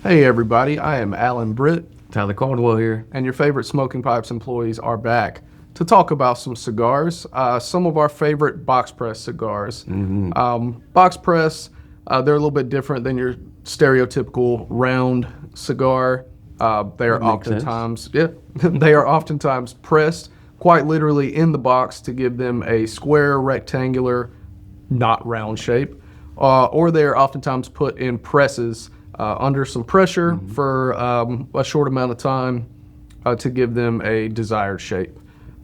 Hey everybody, I am Alan Britt, Tyler Caldwell here. and your favorite Smoking Pipes employees are back to talk about some cigars, some of our favorite box press cigars. Box press, they're a little bit different than your stereotypical round cigar. They are That makes sense. oftentimes, yeah, they are oftentimes pressed quite literally in the box to give them a square, rectangular, not round shape, or they are oftentimes put in presses under some pressure for a short amount of time to give them a desired shape.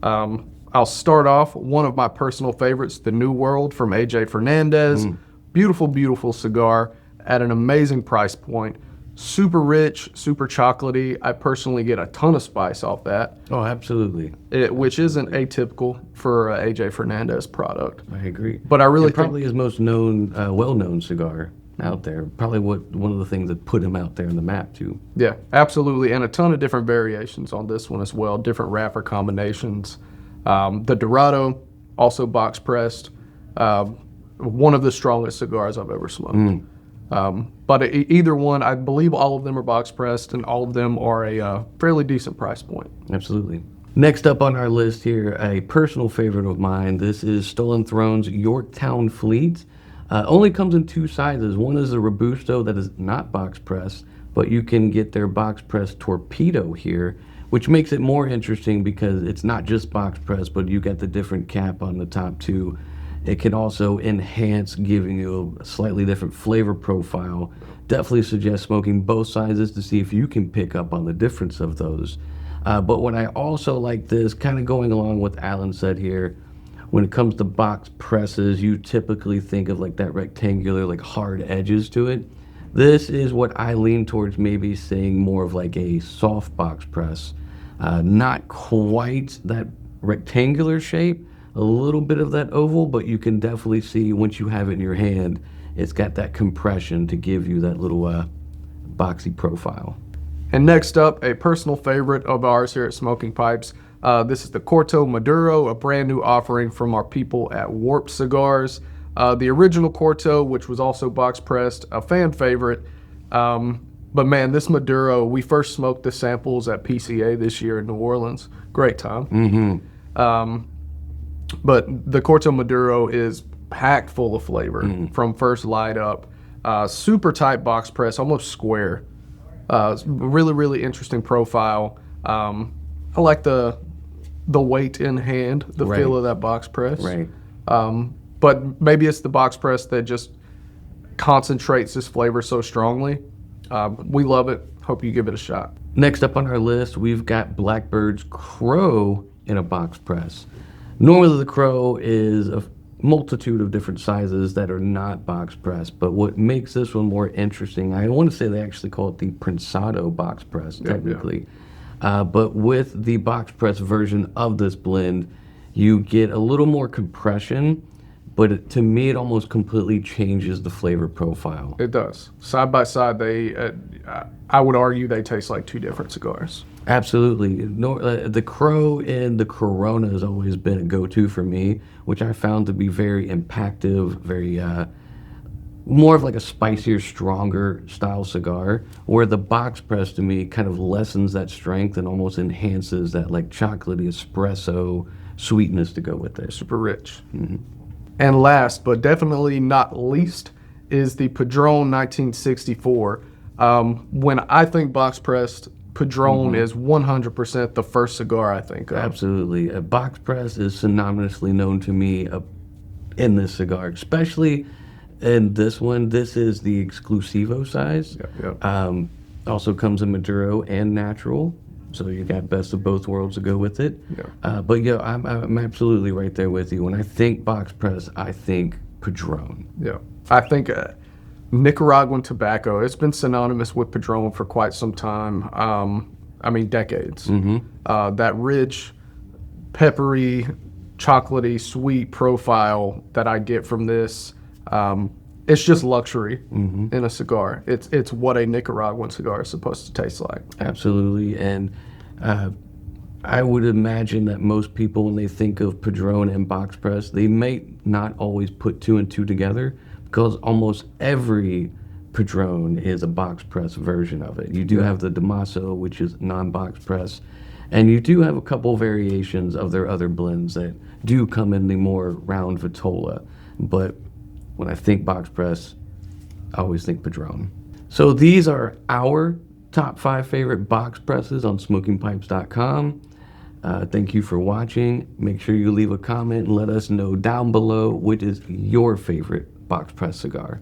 I'll start off one of my personal favorites, the New World from AJ Fernandez. Beautiful, beautiful cigar at an amazing price point. Super rich, super chocolatey. I personally get a ton of spice off that, Oh, absolutely. which isn't atypical for a AJ Fernandez product. I agree. But I really And think probably his most known, well-known cigar out there. Probably one of the things that put him out there on the map too. Yeah, absolutely. And a ton of different variations on this one as well, different wrapper combinations. The Dorado, also box pressed, one of the strongest cigars I've ever smoked. But either one, I believe all of them are box pressed and all of them are a fairly decent price point. Absolutely. Next up on our list here, a personal favorite of mine. This is Stolen Throne's Yorktown Fleet. Only comes in two sizes. One is a Robusto that is not box pressed, but you can get their box pressed Torpedo here, which makes it more interesting because it's not just box pressed, but you get the different cap on the top too. It can also enhance, giving you a slightly different flavor profile. Definitely suggest smoking both sizes to see if you can pick up on the difference of those. But what I also like this, kind of going along with Alan said here, when it comes to box presses, you typically think of like that rectangular, like hard edges to it. This is what I lean towards, maybe saying more of like a soft box press. Not quite that rectangular shape, a little bit of that oval, but you can definitely see once you have it in your hand, it's got that compression to give you that little boxy profile. And next up, a personal favorite of ours here at Smoking Pipes. This is the Corto Maduro, a brand new offering from our people at Warp Cigars. The original Corto, which was also box pressed, a fan favorite. But man, this Maduro, we first smoked the samples at PCA this year in New Orleans. Great time. But the Corto Maduro is packed full of flavor from first light up. Super tight box press, almost square. Really, really interesting profile. I like the weight in hand, the Right. feel of that box press. Right. But maybe it's the box press that just concentrates this flavor so strongly. We love it. Hope you give it a shot. Next up on our list, we've got Blackbird's Crow in a box press. Normally the Crow is a multitude of different sizes that are not box pressed, but what makes this one more interesting, I want to say they actually call it the Prensado box press, technically. But with the box press version of this blend, you get a little more compression, but to me it almost completely changes the flavor profile. It does. Side by side, I would argue they taste like two different cigars. Absolutely. The Crow and the Corona has always been a go-to for me, which I found to be very impactful, very more of like a spicier, stronger style cigar, where the box press to me kind of lessens that strength and almost enhances that like chocolatey espresso sweetness to go with it. Super rich. And last, but definitely not least, is the Padron 1964. When I think box pressed, Padron is 100% the first cigar I think of. Absolutely. A box press is synonymously known to me in this cigar, especially in this one. This is the Exclusivo size. Also comes in Maduro and natural. So you got best of both worlds to go with it. But yeah, I'm absolutely right there with you. When I think box press, I think Padron. Yeah. I think Nicaraguan tobacco, it's been synonymous with Padron for quite some time. I mean, decades. That rich, peppery, chocolatey, sweet profile that I get from this, it's just luxury in a cigar. It's what a Nicaraguan cigar is supposed to taste like. Absolutely. And I would imagine that most people, when they think of Padron and box press, they may not always put two and two together, because almost every Padron is a box press version of it. You do have the Damaso, which is non-box press, and you do have a couple variations of their other blends that do come in the more round vitola. But when I think box press, I always think Padron. So these are our top 5 favorite box presses on smokingpipes.com. Thank you for watching. Make sure you leave a comment and let us know down below which is your favorite box press cigar.